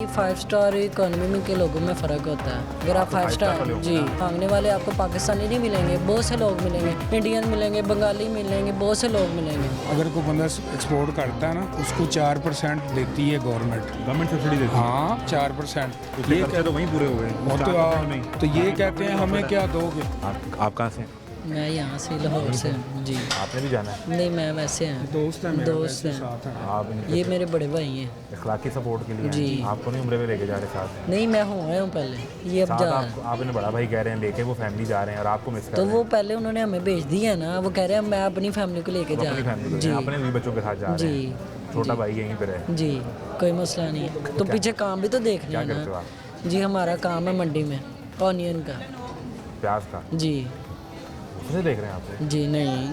Five star economy के लोगों में फ़र्क होता है। अगर आप फाइव स्टार जी मांगने वाले आपको पाकिस्तानी नहीं मिलेंगे, बहुत से लोग मिलेंगे, इंडियन मिलेंगे, बंगाली मिलेंगे, बहुत से लोग मिलेंगे। अगर कोई बंदा एक्सपोर्ट करता है ना, उसको 4% देती है गवर्नमेंट सब्सिडी देती है। हाँ 4%। ये खर्चे तो वहीं पूरे हो गए। तो ये कहते हैं हमें क्या दोगे। आप कहाँ से? मैं यहाँ से लाहौर से हूँ जी। आपने भी जाना है? नहीं, मैं वैसे हैं, दोस्त है दोस्त हैं। आप ये मेरे बड़े भाई हैं। इखलाकी सपोर्ट के लिए जी। आपको नहीं उम्रे में लेके जा रहे साथ? नहीं, मैं हूँ पहले, ये अब जा रहे हैं। आपने बड़ा भाई कह रहे हैं लेके वो फैमिली जा रहे हैं और आपको मिस कर तो रहे वो पहले उन्होंने हमें भेज दिया ना, वो कह रहे हैं मैं अपनी फैमिली को लेके जा अपनी रहा फैमिली हूँ को जी। अपने भी बच्चों के साथ जा रहे हैं। जी छोटा भाई यहीं पर है। जी, कोई मसला नहीं है। तो पीछे काम भी तो देखना क्या है करते हो ना आप? जी। हमारा काम है मंडी में ऑनियन का। प्याज का जी उसे देख रहे हैं आप? जी नहीं,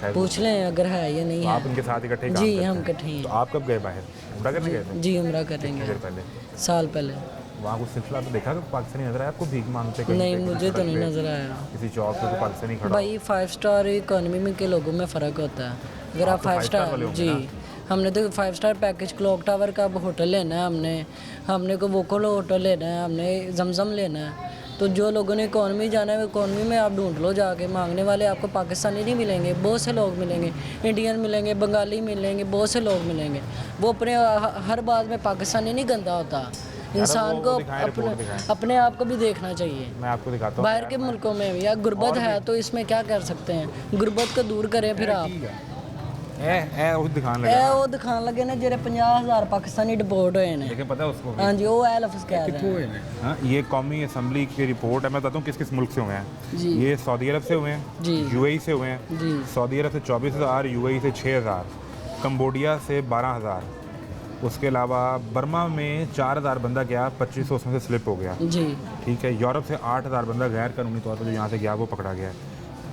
शायद पूछ लें अगर है या नहीं तो है। आप उनके साथ इकट्ठे काम जी करते हम हैं। इकट्ठे तो हैं। आप कब गए बाहर? उम्रा करने गए थे? जी उम्रा कितनी करेंगे देर पहले? साल पहले। वहाँ कुछ सिलसिला तो देखा कि पाकिस्तानी नजर आया आपको भीख मांगते कहीं नहीं, पे, मुझे किसी तो सड़क नहीं पे, नज़र आया। किसी चौक पे तो पाकिस्तानी खड़ा भाई फाइव स्टार इकोनॉमी के लोगों में फ़र्क होता है। अगर आप तो फाइव five star स्टार वाले होंगे जी ना? हमने तो five star package clock tower का होटल लेना है, हमने को वोकल होटल लेना है, हमने जमजम लेना है। तो जो लोगों ने इकोनॉमी जाना है, इकोनॉमी में आप ढूंढ लो जाके। मांगने वाले आपको पाकिस्तानी नहीं मिलेंगे, बहुत से लोग मिलेंगे, इंडियन मिलेंगे, बंगाली मिलेंगे, बहुत से लोग मिलेंगे। वो अपने हर बात में पाकिस्तानी नहीं गंदा होता। इंसान को अपने आप को भी देखना चाहिए। मैं आपको दिखाता हूँ बाहर के मुल्कों में या गुर्बत है तो इसमें क्या कर सकते हैं। गुर्बत को दूर करें फिर आप। वो दिखाने ए लगा वो दिखान लगे ने जेरे 50,000 पाकिस्तानी डिपोर्ट होए ने। लेकिन पता है उसको हाँ जी, वो है लफ्ज़ कह रहे हैं। हाँ, ये कौमी असम्बली की रिपोर्ट है। मैं बताता हूँ किस किस मुल्क से हुए हैं। जी। ये सऊदी अरब से हुए हैं जी। यूएई से हुए हैं। जी सऊदी अरब से 24,000, यूएई से 6,000, कंबोडिया से 12,000, उसके अलावा बर्मा में 4,000 बंदा गया, 2500 उसमें से स्लिप हो गया। जी ठीक है। यूरोप से 8,000 बंदा गैर कानूनी तौर पर जो यहाँ से गया वो पकड़ा गया।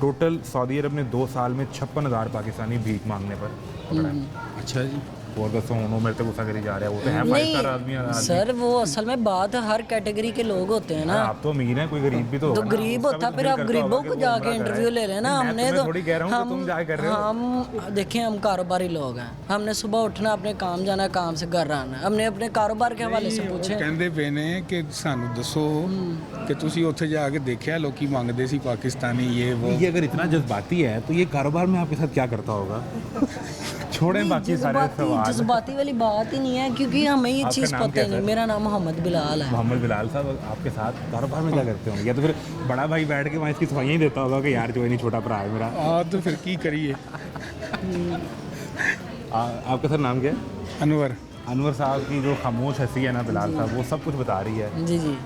टोटल सऊदी अरब ने 2 साल में 56,000 पाकिस्तानी भीख मांगने पर पकड़ा है। अच्छा जी। और दसो उन्होंने मेरे तक गुस्सा करी जा रहा है। वो तो है फाइव स्टार आदमी। सर वो असल में बात हर कैटेगरी के लोग होते हैं ना। आप तो अमीर हैं, कोई गरीब भी तो तो होगा ना। गरीब उसका होता भी फिर दिल आप करता गरीबों होगा को कि वो जाके उम्रा इंटरव्यू कराए। ले लेना। मैं हमने तुम्हें थोड़ी कह रहा हूँ कि तुम जाके कर रहे हो। हम देखें, हम कारोबारी लोग हैं। हमने सुबह उठना, अपने काम जाना, काम से घर आना। हमने अपने कारोबार के हवाले से पूछे। ਕਹਿੰਦੇ ਪਏ ਨੇ ਕਿ ਸਾਨੂੰ ਦੱਸੋ ਕਿ ਤੁਸੀਂ ਉੱਥੇ ਜਾ ਕੇ ਦੇਖਿਆ ਲੋਕੀ ਮੰਗਦੇ ਸੀ ਪਾਕਿस्तानी ये वो। ये अगर इतना जज्बाती है तो ये कारोबार में आपके साथ क्या करता होगा? छोड़ें बाकी सारे सवाल। जज्बाती वाली बात ही नहीं है, क्योंकि हमें ये आपका चीज़ नाम पता क्या नहीं। है? मेरा नाम मोहम्मद बिलाल है। मोहम्मद बिलाल साहब आपके साथ कारोबार में क्या करते होंगे? या तो फिर बड़ा भाई बैठ के वहाँ इसकी सफाइयाँ ही देता होगा कि यार जो नहीं छोटा भरा है मेरा। तो फिर की करिए। आपका सर नाम क्या है? अनवर। अनवर साहब की जो खामोश हंसी है ना बिलाल साहब, वो सब कुछ बता रही है जी जी।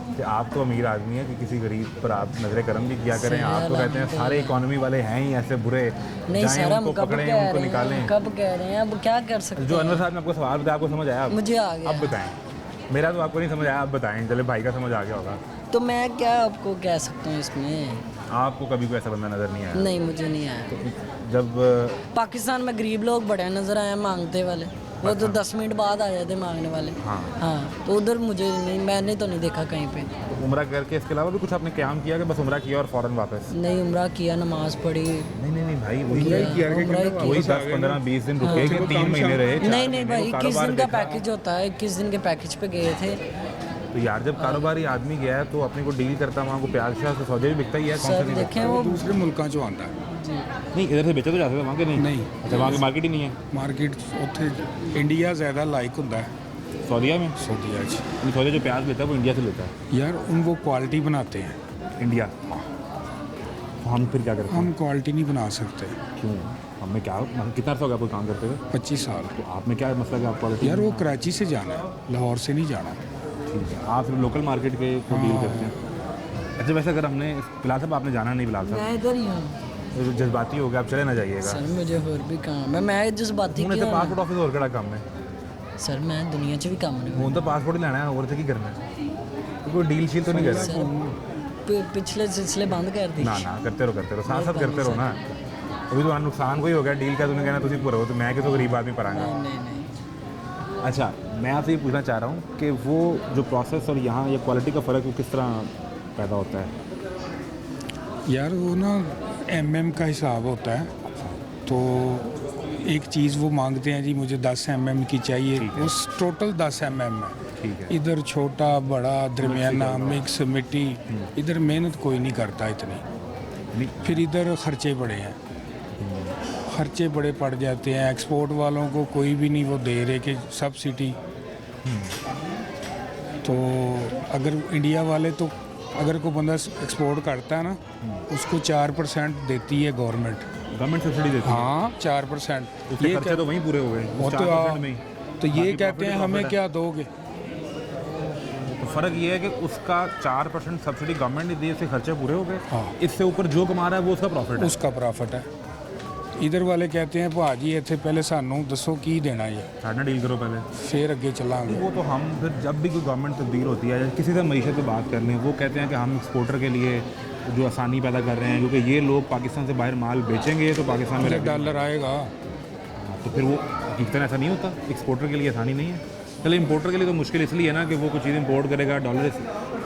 कि आप तो अमीर आदमी हैं कि किसी गरीब पर आप नजर करम भी किया करें। आप तो कहते हैं सारे इकोनॉमी वाले हैं ही ऐसे बुरे, नहीं जाएं सर, हम उनको कब पकड़ें, कह उनको रहे निकालें। हैं, कब कह रहे हैं, अब क्या कर सकते जो हैं। अनवर साहब ने आपको सवाल बताया, आपको समझ आया? मुझे आ गया। अब बताएं। मेरा तो आपको नहीं समझ आया, आप बताएं। चले भाई का समझ आ गया होगा। तो मैं क्या आपको कह सकता हूँ इसमें। आपको कभी कोई ऐसा बंदा नजर नहीं आया? नहीं, मुझे नहीं आया। जब पाकिस्तान में गरीब लोग बड़े नजर आए मांगते वाले, वो तो 10 मिनट बाद आ जाते मांगने वाले। हाँ तो उधर मुझे नहीं, मैंने तो नहीं देखा कहीं पे। उम्रा करके इसके अलावा भी कुछ आपने क्याम किया कि बस उम्रा किया और फौरन वापस? नहीं, उम्रा किया, नमाज पढ़ी। नहीं भाई, वही उम्रा ही किया। वही 10, 15, 20 दिन रुके कि 3 महीने रहे? 4 नहीं महीने भाई, वो 21 कारोबार दिन का देखा। पैकेज होता है, 21 दिन के पैकेज पे गए थे। तो यार जब कारोबारी आदमी गया है तो अपने को डील करता, वहाँ को प्याज श्याज तो सौदे भी बिकता ही है। कौन सा सर नहीं देखें वो दूसरे मुल्कों चो आंदा नहीं, इधर से बेचा तो जाते थे वहाँ के नहीं? नहीं। अच्छा, वहाँ की मार्केट ही नहीं है मार्केट ਉੱਥੇ इंडिया ज़्यादा लाइक ਹੁੰਦਾ है सऊदीया में? सऊदीया च। सौदे जो प्याज लेता है वो इंडिया से लेता है। यार उन वो क्वालिटी बनाते हैं, इंडिया। तो हम फिर क्या करते हैं? हम क्वालिटी नहीं बना सकते। क्यों? हमें क्या, हम कितना अर्सा हो गया कोई काम करते हुए? 25 साल। तो आप में क्या मसला है? आप क्वालिटी यार वो कराची से जाना है, लाहौर से नहीं जाना। ठीक है, आप सिर्फ लोकल मार्केट के को डील करते हैं। अच्छा वैसे अगर हमने बिलाल साहब, आपने जाना नहीं बिलाल साहब, मैं इधर ही हूँ। तो जज्बाती हो गया, आप चले ना जाइएगा। सर मुझे और भी काम है, मैं जज्बाती हूँ तो क्यों पासपोर्ट ऑफिस और केड़ा काम है? सर मैं दुनिया च भी काम नहीं। हूँ तो पासपोर्ट ही लेना है, और तो की करना है? तो कोई डील शील तो नहीं कर रहे? पिछले सिलसिले बंद कर दी। ना करते रहो, साथ साथ करते रहो ना। अभी तो नुकसान कोई हो गया डील का, तुमने कहना तुम पूरा हो, तो मैं किसी गरीब आदमी परांगा। नहीं। अच्छा, मैं आपसे ये पूछना चाह रहा हूँ कि वो जो प्रोसेस और यहाँ ये क्वालिटी का फ़र्क वो किस तरह पैदा होता है? यार वो ना MM का हिसाब होता है, तो एक चीज़ वो मांगते हैं जी मुझे 10 mm की चाहिए, ठीक है। उस टोटल 10 mm है। ठीक है। इधर छोटा बड़ा दरमियाना मिक्स मिट्टी, इधर मेहनत कोई नहीं करता इतनी, नहीं, फिर इधर खर्चे बड़े हैं, खर्चे बड़े पड़ जाते हैं। एक्सपोर्ट वालों को कोई भी नहीं वो दे रहे कि सब्सिडी, तो अगर इंडिया वाले तो अगर कोई बंदा एक्सपोर्ट करता है ना उसको 4% देती है गवर्नमेंट। गवर्नमेंट सब्सिडी देती है। हाँ 4%। उसके खर्चे तो वहीं पूरे हो गए वो उस तो 4% में ही। तो ये बाकी कहते profit हैं ही हमें profit क्या दोगे। है। तो फ़र्क ये है कि उसका 4% सब्सिडी गवर्नमेंट ने दी, इससे खर्चे पूरे हो गए। हाँ। इससे ऊपर जो कमा रहा है वो उसका प्रॉफिट है। उसका प्रॉफिट है। इधर वाले कहते हैं भाजी इतने पहले सानू दसो की देना ये, साढ़े डील करो पहले। फिर अगे चलांगे। वो तो हम फिर जब भी कोई गवर्नमेंट तब्दील होती है या किसी से मईशत की बात कर लें, वो कहते हैं कि हम एक्सपोर्टर के लिए जो आसानी पैदा कर रहे हैं, क्योंकि ये लोग पाकिस्तान से बाहर माल बेचेंगे तो पाकिस्तान में जब revenue डॉलर आएगा आएगा। तो फिर वो हकीकतन ऐसा नहीं होता, एक्सपोर्टर के लिए आसानी नहीं है। चलो इंपोर्टर के लिए तो मुश्किल इसलिए है ना कि वो कुछ चीज़ इंपोर्ट करेगा, डॉलर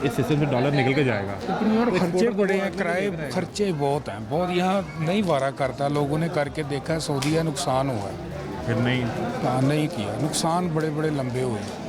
इस सिस्टम से डॉलर निकल के जाएगा। लेकिन यार तो खर्चे exporter बड़े को हैं, तो किराए आदमी नहीं खर्चे बहुत हैं, बहुत यहाँ नहीं वारा करता। लोगों ने करके देखा, सऊदीया नुकसान हुआ है। फिर नहीं। हाँ नहीं किया, नुकसान बड़े बड़े लंबे हुए हैं।